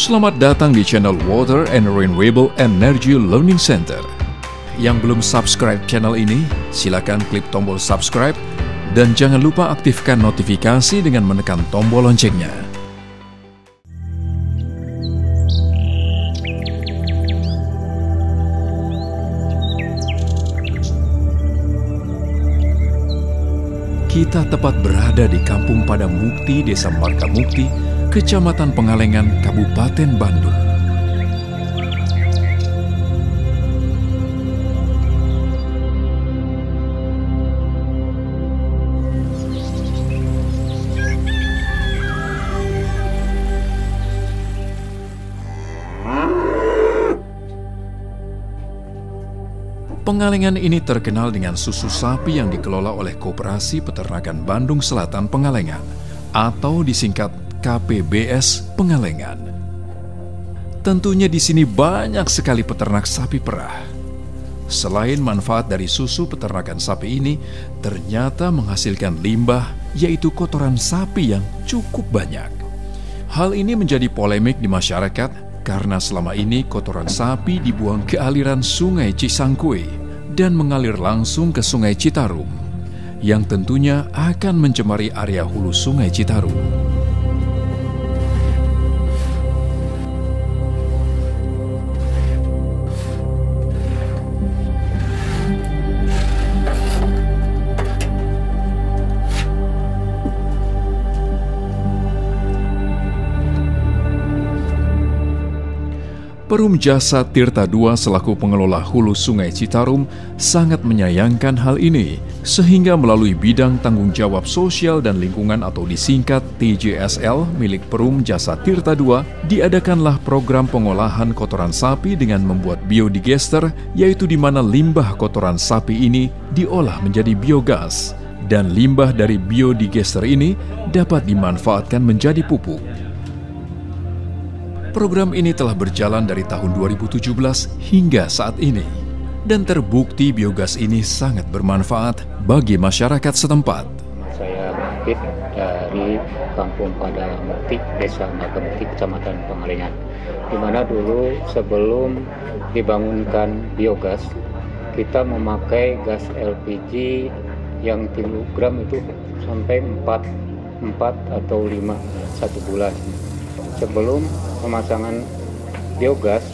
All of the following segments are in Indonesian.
Selamat datang di channel Water and Renewable Energy Learning Center. Yang belum subscribe channel ini, silakan klik tombol subscribe dan jangan lupa aktifkan notifikasi dengan menekan tombol loncengnya. Kita tepat berada di Kampung Padamukti, Desa Margamukti, Kecamatan Pengalengan, Kabupaten Bandung. Pengalengan ini terkenal dengan susu sapi yang dikelola oleh Koperasi Peternakan Bandung Selatan Pengalengan atau disingkat KPBS Pengalengan. Tentunya di sini banyak sekali peternak sapi perah. Selain manfaat dari susu peternakan sapi ini, ternyata menghasilkan limbah, yaitu kotoran sapi yang cukup banyak. Hal ini menjadi polemik di masyarakat karena selama ini kotoran sapi dibuang ke aliran Sungai Cisangkui dan mengalir langsung ke Sungai Citarum, yang tentunya akan mencemari area hulu Sungai Citarum. Perum Jasa Tirta II selaku pengelola hulu Sungai Citarum sangat menyayangkan hal ini, sehingga melalui bidang tanggung jawab sosial dan lingkungan atau disingkat TJSL milik Perum Jasa Tirta II, diadakanlah program pengolahan kotoran sapi dengan membuat biodigester, yaitu di mana limbah kotoran sapi ini diolah menjadi biogas, dan limbah dari biodigester ini dapat dimanfaatkan menjadi pupuk. Program ini telah berjalan dari tahun 2017 hingga saat ini, dan terbukti biogas ini sangat bermanfaat bagi masyarakat setempat. Saya Mufid dari Kampung Padamukti, Desa Margamukti, Kecamatan Pengalengan, di mana dulu sebelum dibangunkan biogas, kita memakai gas LPG yang kilogram itu sampai 4 atau 5 satu bulan. Sebelum pemasangan biogas,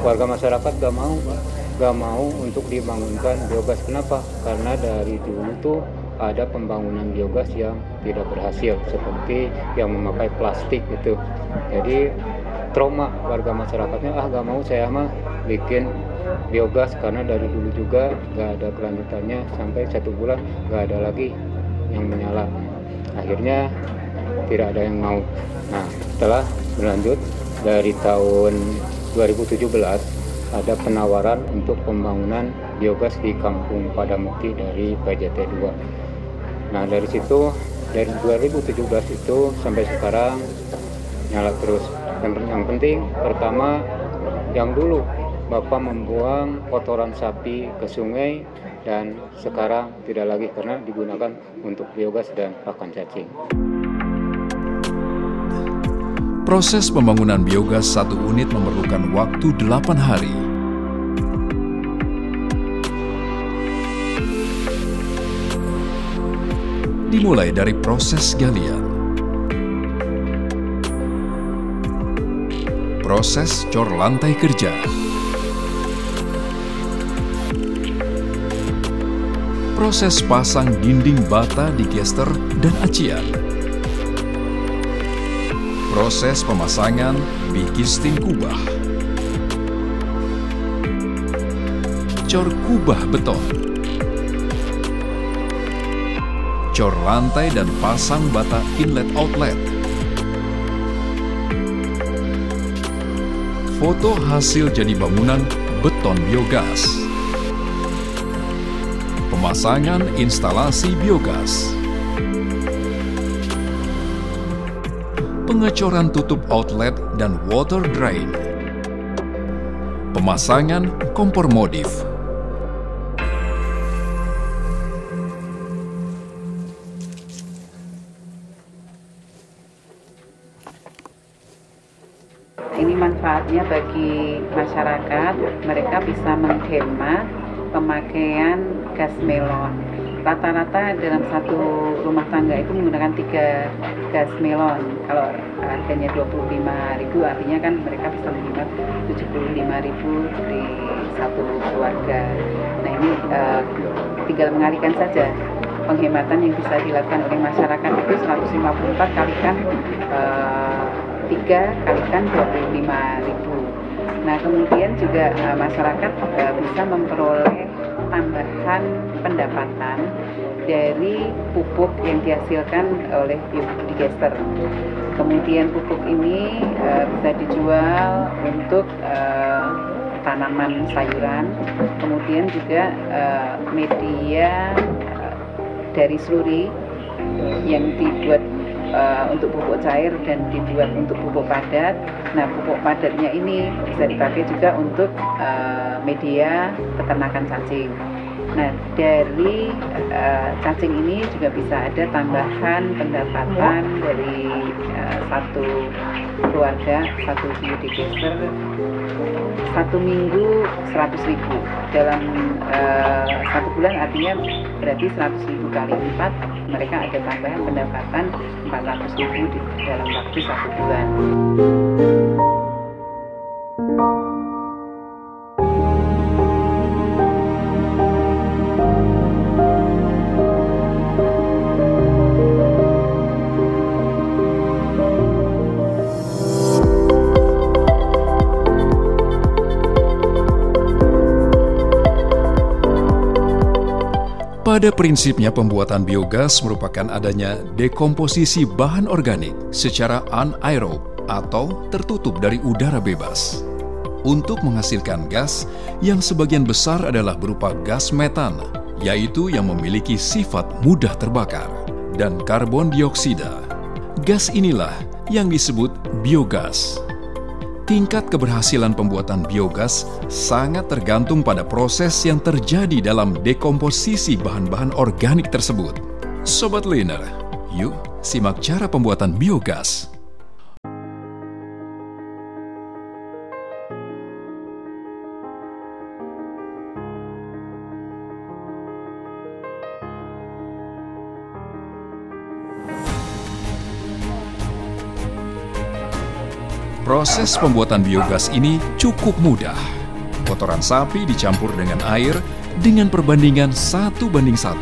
warga masyarakat gak mau untuk dibangunkan biogas. Kenapa? Karena dari dulu tuh ada pembangunan biogas yang tidak berhasil, seperti yang memakai plastik itu. Jadi trauma warga masyarakatnya, gak mau saya mah bikin biogas, karena dari dulu juga gak ada kelanjutannya, sampai 1 bulan gak ada lagi yang menyala. Akhirnya tidak ada yang mau. Nah, setelah berlanjut dari tahun 2017 ada penawaran untuk pembangunan biogas di Kampung Padamukti dari PJT 2. Nah, dari situ dari 2017 itu sampai sekarang nyala terus. Yang penting pertama, yang dulu Bapak membuang kotoran sapi ke sungai, dan sekarang tidak lagi karena digunakan untuk biogas dan pakan cacing. Proses pembangunan biogas 1 unit memerlukan waktu 8 hari. Dimulai dari proses galian, proses cor lantai kerja, proses pasang dinding bata, digester, dan acian, proses pemasangan bigisting kubah, cor kubah beton, cor lantai dan pasang bata inlet-outlet, foto hasil jadi bangunan beton biogas, pemasangan instalasi biogas, pengecoran tutup outlet dan water drain, pemasangan kompor modif, manfaatnya bagi masyarakat, mereka bisa menghemat pemakaian gas melon. Rata-rata dalam satu rumah tangga itu menggunakan 3 gas melon. Kalau harganya 25.000, artinya kan mereka bisa menghemat 75.000 di satu keluarga. Nah, ini tinggal mengalihkan saja. Penghematan yang bisa dilakukan oleh masyarakat itu 154 kalikan 3 kalikan 25.000. Nah, kemudian juga masyarakat bisa memperoleh tambahan pendapatan dari pupuk yang dihasilkan oleh biodigester. Kemudian pupuk ini bisa dijual untuk tanaman sayuran, kemudian juga media dari slurry yang dibuat untuk pupuk cair dan dibuat untuk pupuk padat. Nah, pupuk padatnya ini bisa dipakai juga untuk media peternakan cacing. Nah, dari cacing ini juga bisa ada tambahan pendapatan dari satu keluarga, satu biodigester, 1 minggu 100.000 dalam 1 bulan, artinya berarti 100.000 kali 4, mereka ada tambahan pendapatan 400.000 di dalam waktu 1 bulan. Pada prinsipnya pembuatan biogas merupakan adanya dekomposisi bahan organik secara anaerob atau tertutup dari udara bebas untuk menghasilkan gas yang sebagian besar adalah berupa gas metan, yaitu yang memiliki sifat mudah terbakar, dan karbon dioksida. Gas inilah yang disebut biogas. Tingkat keberhasilan pembuatan biogas sangat tergantung pada proses yang terjadi dalam dekomposisi bahan-bahan organik tersebut. Sobat Learner, yuk simak cara pembuatan biogas. Proses pembuatan biogas ini cukup mudah. Kotoran sapi dicampur dengan air dengan perbandingan 1:1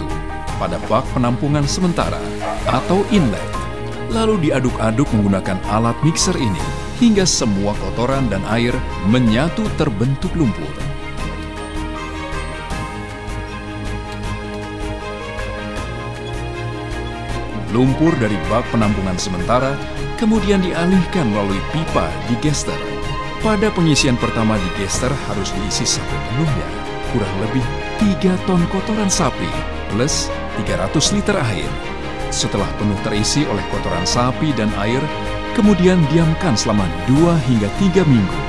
pada bak penampungan sementara atau inlet. Lalu diaduk-aduk menggunakan alat mixer ini hingga semua kotoran dan air menyatu terbentuk lumpur. Lumpur dari bak penampungan sementara kemudian dialihkan melalui pipa digester. Pada pengisian pertama digester harus diisi sampai penuhnya, kurang lebih 3 ton kotoran sapi plus 300 liter air. Setelah penuh terisi oleh kotoran sapi dan air, kemudian diamkan selama 2 hingga 3 minggu.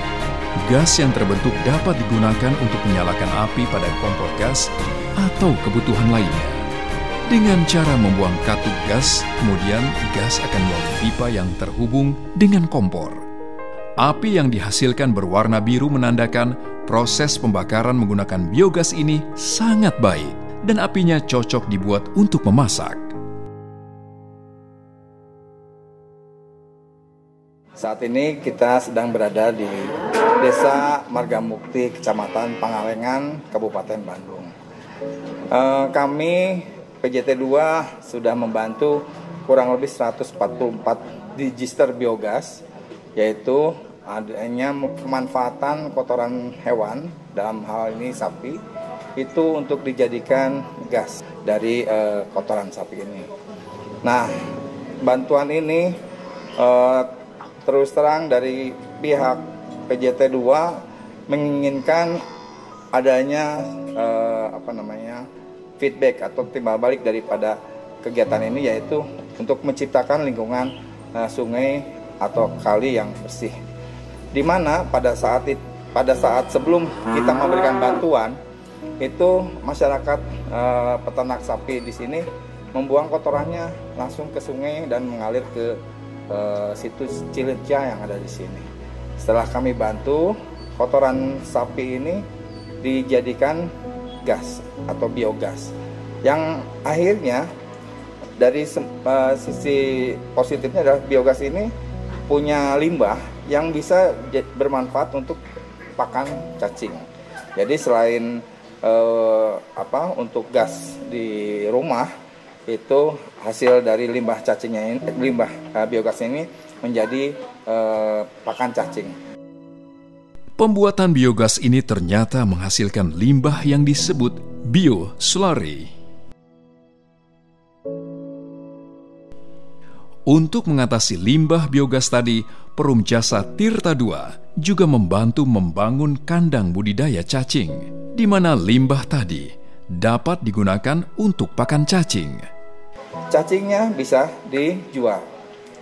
Gas yang terbentuk dapat digunakan untuk menyalakan api pada kompor gas atau kebutuhan lainnya. Dengan cara membuang katup gas, kemudian gas akan melalui pipa yang terhubung dengan kompor. Api yang dihasilkan berwarna biru menandakan proses pembakaran menggunakan biogas ini sangat baik dan apinya cocok dibuat untuk memasak. Saat ini kita sedang berada di Desa Margamukti, Kecamatan Pangalengan, Kabupaten Bandung. Kami PJT 2 sudah membantu kurang lebih 144 digester biogas, yaitu adanya pemanfaatan kotoran hewan, dalam hal ini sapi, itu untuk dijadikan gas dari kotoran sapi ini. Nah, bantuan ini terus terang dari pihak PJT 2 menginginkan adanya feedback atau timbal balik daripada kegiatan ini, yaitu untuk menciptakan lingkungan sungai atau kali yang bersih. Di mana pada saat sebelum kita memberikan bantuan itu masyarakat peternak sapi di sini membuang kotorannya langsung ke sungai dan mengalir ke situs Cilencah yang ada di sini. Setelah kami bantu, kotoran sapi ini dijadikan gas atau biogas, yang akhirnya dari sisi positifnya adalah biogas ini punya limbah yang bisa bermanfaat untuk pakan cacing. Jadi selain untuk gas di rumah, itu hasil dari limbah cacingnya ini, limbah biogas ini menjadi pakan cacing. Pembuatan biogas ini ternyata menghasilkan limbah yang disebut bioslurry. Untuk mengatasi limbah biogas tadi, Perum Jasa Tirta II juga membantu membangun kandang budidaya cacing, di mana limbah tadi dapat digunakan untuk pakan cacing. Cacingnya bisa dijual,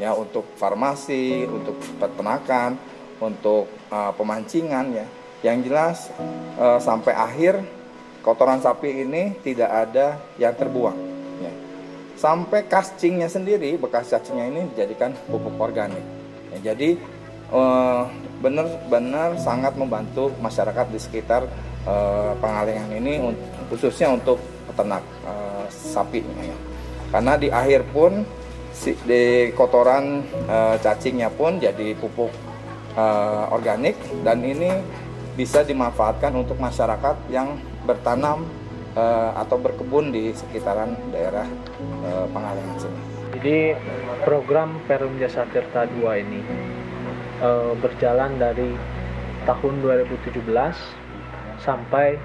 ya, untuk farmasi, untuk peternakan, untuk pemancingan, ya. Yang jelas sampai akhir kotoran sapi ini tidak ada yang terbuang, ya. Sampai cacingnya sendiri, bekas cacingnya ini dijadikan pupuk organik. Ya, jadi benar-benar sangat membantu masyarakat di sekitar Pengalengan ini, khususnya untuk peternak sapi, ya. Karena di akhir pun di kotoran cacingnya pun jadi pupuk organik, dan ini bisa dimanfaatkan untuk masyarakat yang bertanam atau berkebun di sekitaran daerah Pengalengan sini. Jadi program Perum Jasa Tirta II ini berjalan dari tahun 2017 sampai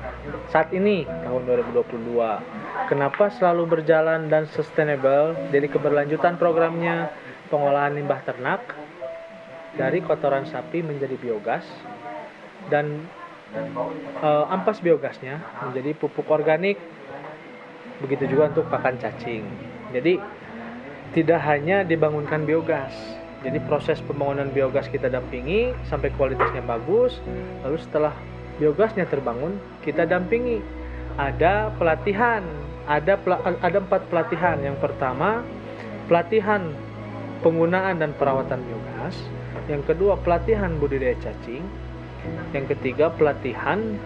saat ini tahun 2022. Kenapa selalu berjalan dan sustainable? Jadi keberlanjutan programnya pengolahan limbah ternak dari kotoran sapi menjadi biogas, dan ampas biogasnya menjadi pupuk organik, begitu juga untuk pakan cacing. Jadi tidak hanya dibangunkan biogas, jadi proses pembangunan biogas kita dampingi sampai kualitasnya bagus, lalu setelah biogasnya terbangun kita dampingi, ada pelatihan, ada 4 pelatihan. Yang pertama, pelatihan penggunaan dan perawatan biogas. Yang kedua, pelatihan budidaya cacing. Yang ketiga, pelatihan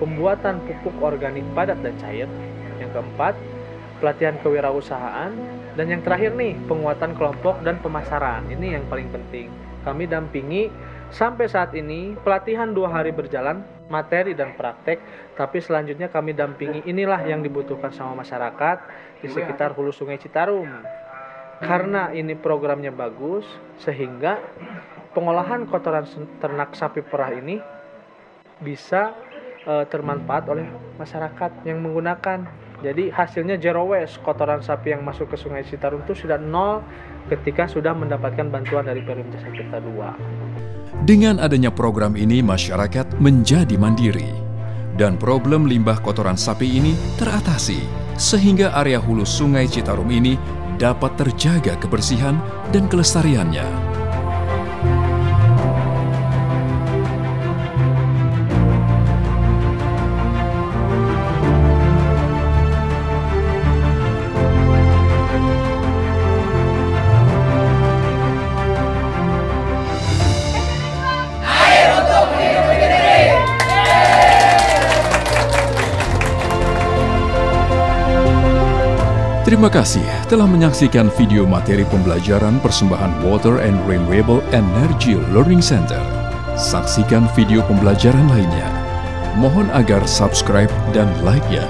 pembuatan pupuk organik padat dan cair. Yang keempat, pelatihan kewirausahaan. Dan yang terakhir nih, penguatan kelompok dan pemasaran. Ini yang paling penting. Kami dampingi sampai saat ini, pelatihan 2 hari berjalan, materi dan praktek. Tapi selanjutnya kami dampingi, inilah yang dibutuhkan sama masyarakat di sekitar hulu Sungai Citarum. Karena ini programnya bagus, sehingga pengolahan kotoran ternak sapi perah ini bisa termanfaat oleh masyarakat yang menggunakan. Jadi hasilnya zero waste, kotoran sapi yang masuk ke Sungai Citarum itu sudah 0 ketika sudah mendapatkan bantuan dari Perum Jasa Tirta II. Dengan adanya program ini, masyarakat menjadi mandiri, dan problem limbah kotoran sapi ini teratasi, sehingga area hulu Sungai Citarum ini dapat terjaga kebersihan dan kelestariannya. Terima kasih telah menyaksikan video materi pembelajaran persembahan Water and Renewable Energy Learning Center. Saksikan video pembelajaran lainnya. Mohon agar subscribe dan like ya.